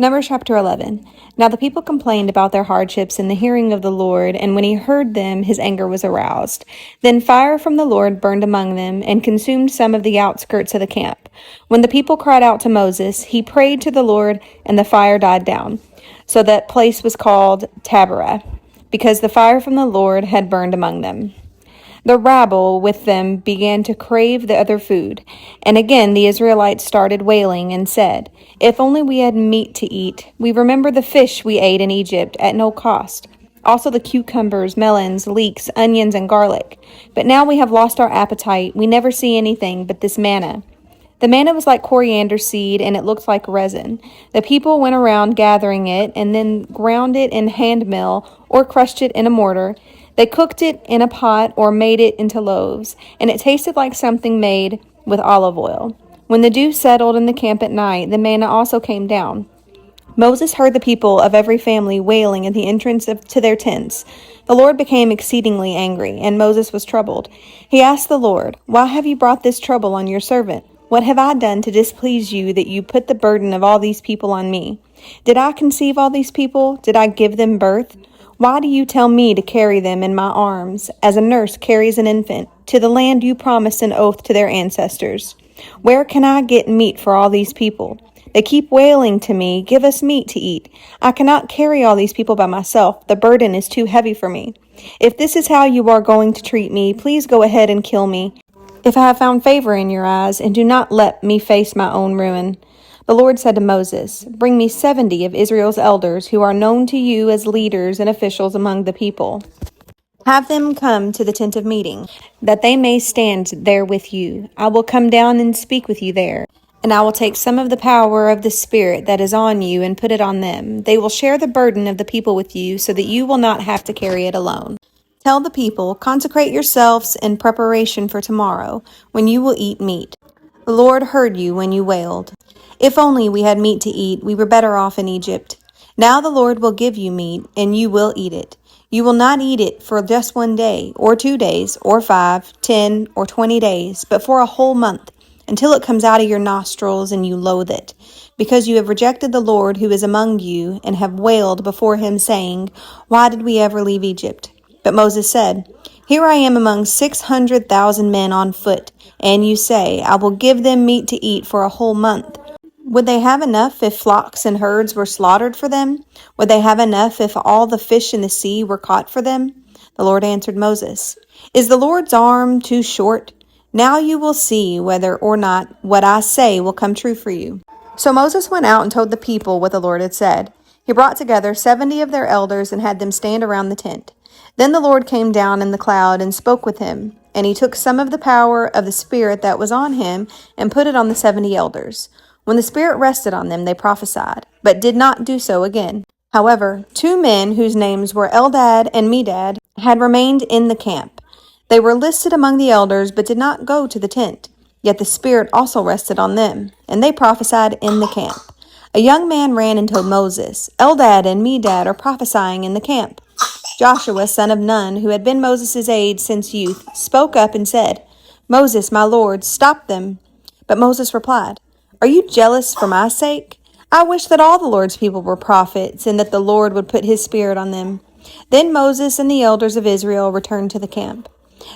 Numbers chapter 11. Now the people complained about their hardships in the hearing of the Lord, and when he heard them, his anger was aroused. Then fire from the Lord burned among them, and consumed some of the outskirts of the camp. When the people cried out to Moses, he prayed to the Lord, and the fire died down. So that place was called Taberah, because the fire from the Lord had burned among them. The rabble with them began to crave the other food. And again the Israelites started wailing and said, "If only we had meat to eat. We remember the fish we ate in Egypt at no cost. Also the cucumbers, melons, leeks, onions, and garlic. But now we have lost our appetite. We never see anything but this manna." The manna was like coriander seed, and it looked like resin. The people went around gathering it, and then ground it in hand mill, or crushed it in a mortar. They cooked it in a pot or made it into loaves, and it tasted like something made with olive oil. When the dew settled in the camp at night, the manna also came down. Moses heard the people of every family wailing at the entrance to their tents. The Lord became exceedingly angry, and Moses was troubled. He asked the Lord, "Why have you brought this trouble on your servant? What have I done to displease you that you put the burden of all these people on me? Did I conceive all these people? Did I give them birth? Why do you tell me to carry them in my arms, as a nurse carries an infant, to the land you promised an oath to their ancestors? Where can I get meat for all these people? They keep wailing to me, 'Give us meat to eat.' I cannot carry all these people by myself. The burden is too heavy for me. If this is how you are going to treat me, please go ahead and kill me, if I have found favor in your eyes, and do not let me face my own ruin." The Lord said to Moses, "Bring me 70 of Israel's elders who are known to you as leaders and officials among the people. Have them come to the tent of meeting, that they may stand there with you. I will come down and speak with you there, and I will take some of the power of the Spirit that is on you and put it on them. They will share the burden of the people with you, so that you will not have to carry it alone. Tell the people, consecrate yourselves in preparation for tomorrow, when you will eat meat. The Lord heard you when you wailed. If only we had meat to eat, we were better off in Egypt. Now the Lord will give you meat, and you will eat it. You will not eat it for just 1 day, or 2 days, or 5, 10, or 20 days, but for a whole month, until it comes out of your nostrils and you loathe it, because you have rejected the Lord who is among you, and have wailed before him, saying, 'Why did we ever leave Egypt?' But Moses said, 'Here I am among 600,000 men on foot, and you say, I will give them meat to eat for a whole month. Would they have enough if flocks and herds were slaughtered for them? Would they have enough if all the fish in the sea were caught for them?' The Lord answered Moses, 'Is the Lord's arm too short? Now you will see whether or not what I say will come true for you.' So Moses went out and told the people what the Lord had said. He brought together 70 of their elders and had them stand around the tent. Then the Lord came down in the cloud and spoke with him, and he took some of the power of the Spirit that was on him and put it on the 70 elders. When the Spirit rested on them, they prophesied, but did not do so again. However, 2 men whose names were Eldad and Medad had remained in the camp. They were listed among the elders, but did not go to the tent. Yet the Spirit also rested on them, and they prophesied in the camp. A young man ran and told Moses, "Eldad and Medad are prophesying in the camp." Joshua, son of Nun, who had been Moses' aide since youth, spoke up and said, "Moses, my lord, stop them." But Moses replied, "Are you jealous for my sake? I wish that all the Lord's people were prophets, and that the Lord would put his Spirit on them." Then Moses and the elders of Israel returned to the camp.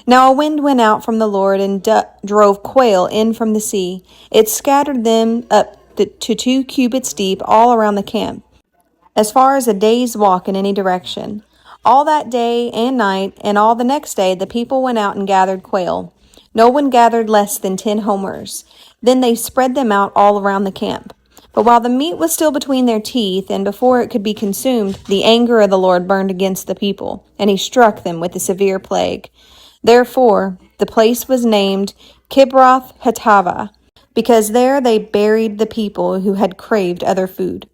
Now a wind went out from the Lord and drove quail in from the sea. It scattered them up to 2 cubits deep all around the camp, as far as a day's walk in any direction. All that day and night, and all the next day, the people went out and gathered quail. No one gathered less than 10 homers. Then they spread them out all around the camp. But while the meat was still between their teeth, and before it could be consumed, the anger of the Lord burned against the people, and he struck them with a severe plague. Therefore, the place was named Kibroth Hattaavah, because there they buried the people who had craved other food.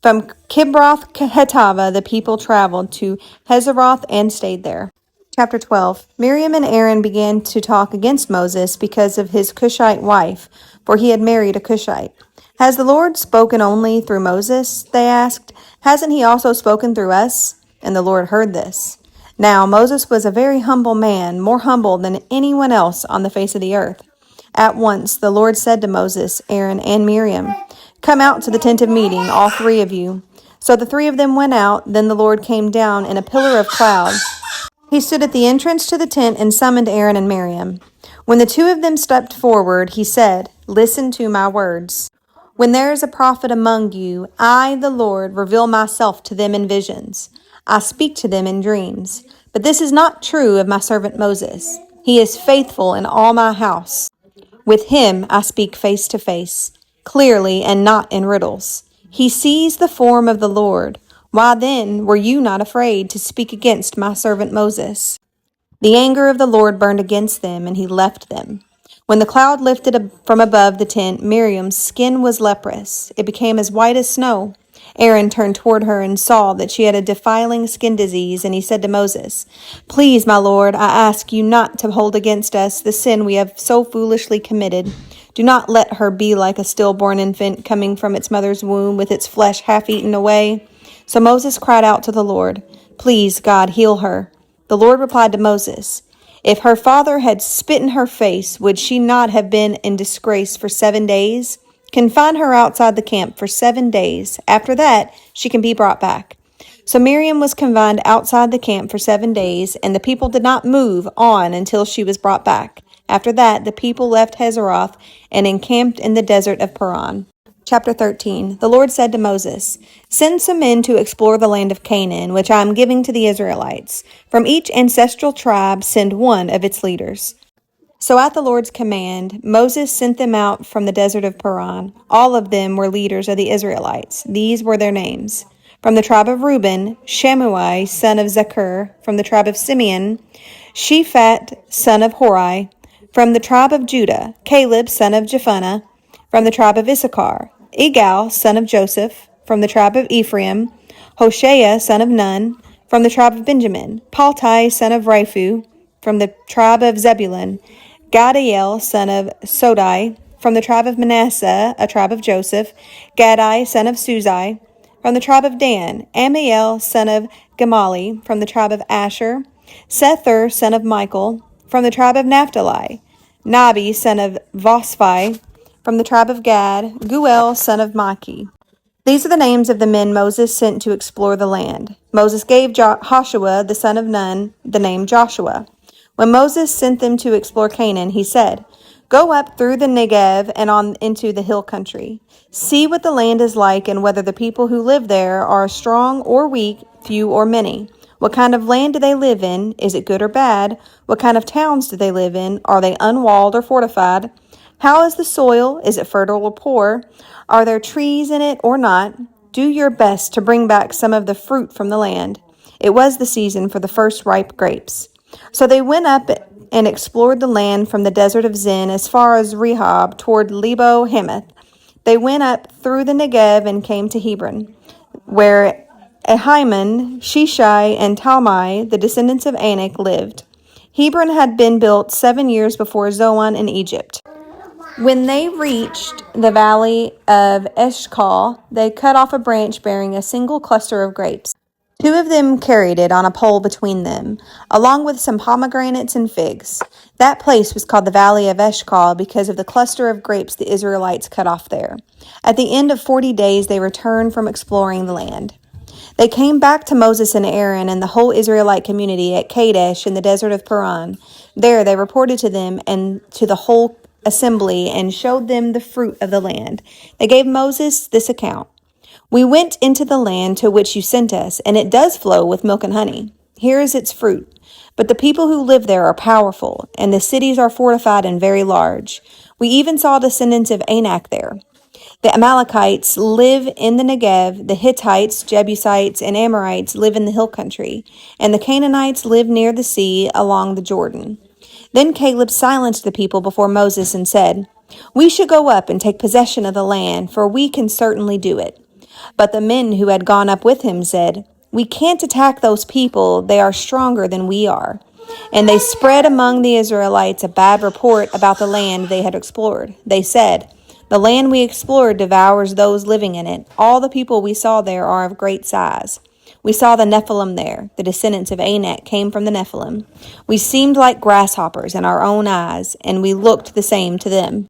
From Kibroth Hattaavah, the people traveled to Hazeroth and stayed there. Chapter 12. Miriam and Aaron began to talk against Moses because of his Cushite wife, for he had married a Cushite. "Has the Lord spoken only through Moses?" they asked. "Hasn't he also spoken through us?" And the Lord heard this. Now Moses was a very humble man, more humble than anyone else on the face of the earth. At once the Lord said to Moses, Aaron, and Miriam, Come out to the tent of meeting, all three of you. So the three of them went out. Then the Lord came down in a pillar of cloud. He stood at the entrance to the tent and summoned Aaron and Miriam. When the two of them stepped forward, he said, "Listen to my words. When there is a prophet among you, I, the Lord, reveal myself to them in visions. I speak to them in dreams. But this is not true of my servant Moses. He is faithful in all my house. With him I speak face to face, clearly and not in riddles. He sees the form of the Lord. Why then were you not afraid to speak against my servant Moses?" The anger of the Lord burned against them, and he left them. When the cloud lifted from above the tent, Miriam's skin was leprous. It became as white as snow. Aaron turned toward her and saw that she had a defiling skin disease, and he said to Moses, "Please, my Lord, I ask you not to hold against us the sin we have so foolishly committed. Do not let her be like a stillborn infant coming from its mother's womb with its flesh half eaten away." So Moses cried out to the Lord, "Please, God, heal her." The Lord replied to Moses, "If her father had spit in her face, would she not have been in disgrace for 7 days? Confine her outside the camp for 7 days. After that, she can be brought back." So Miriam was confined outside the camp for 7 days, and the people did not move on until she was brought back. After that, the people left Hazeroth and encamped in the desert of Paran. Chapter 13. The Lord said to Moses, "Send some men to explore the land of Canaan, which I am giving to the Israelites. From each ancestral tribe send one of its leaders." So at the Lord's command, Moses sent them out from the desert of Paran. All of them were leaders of the Israelites. These were their names. From the tribe of Reuben, Shammai, son of Zakur. From the tribe of Simeon, Shaphat, son of Hori. From the tribe of Judah, Caleb, son of Jephunneh. From the tribe of Issachar, Igal, son of Joseph. From the tribe of Ephraim, Hoshea, son of Nun. From the tribe of Benjamin, Paltai, son of Raphu. From the tribe of Zebulun, Gadiel, son of Sodai. From the tribe of Manasseh, a tribe of Joseph, Gadai, son of Suzai. From the tribe of Dan, Amiel, son of Gamali. From the tribe of Asher, Sethur, son of Michael. From the tribe of Naphtali, Nabi, son of Vosphi. From the tribe of Gad, Guel, son of Maki. These are the names of the men Moses sent to explore the land. Moses gave Joshua, the son of Nun, the name Joshua. When Moses sent them to explore Canaan, he said, "Go up through the Negev and on into the hill country. See what the land is like and whether the people who live there are strong or weak, few or many. What kind of land do they live in? Is it good or bad? What kind of towns do they live in? Are they unwalled or fortified? How is the soil? Is it fertile or poor? Are there trees in it or not? Do your best to bring back some of the fruit from the land." It was the season for the first ripe grapes. So they went up and explored the land from the desert of Zin as far as Rehob toward Lebo Hamath. They went up through the Negev and came to Hebron, where Ahiman, Shishai, and Talmai, the descendants of Anak, lived. Hebron had been built 7 years before Zoan in Egypt. When they reached the valley of Eshcol, they cut off a branch bearing a single cluster of grapes. 2 of them carried it on a pole between them, along with some pomegranates and figs. That place was called the Valley of Eshcol because of the cluster of grapes the Israelites cut off there. At the end of 40 days, they returned from exploring the land. They came back to Moses and Aaron and the whole Israelite community at Kadesh in the desert of Paran. There they reported to them and to the whole assembly and showed them the fruit of the land. They gave Moses this account. "We went into the land to which you sent us, and it does flow with milk and honey. Here is its fruit. But the people who live there are powerful, and the cities are fortified and very large. We even saw descendants of Anak there. The Amalekites live in the Negev, the Hittites, Jebusites, and Amorites live in the hill country, and the Canaanites live near the sea along the Jordan." Then Caleb silenced the people before Moses and said, "We should go up and take possession of the land, for we can certainly do it." But the men who had gone up with him said, "We can't attack those people. They are stronger than we are." And they spread among the Israelites a bad report about the land they had explored. They said, "The land we explored devours those living in it. All the people we saw there are of great size. We saw the Nephilim there. The descendants of Anak came from the Nephilim. We seemed like grasshoppers in our own eyes, and we looked the same to them."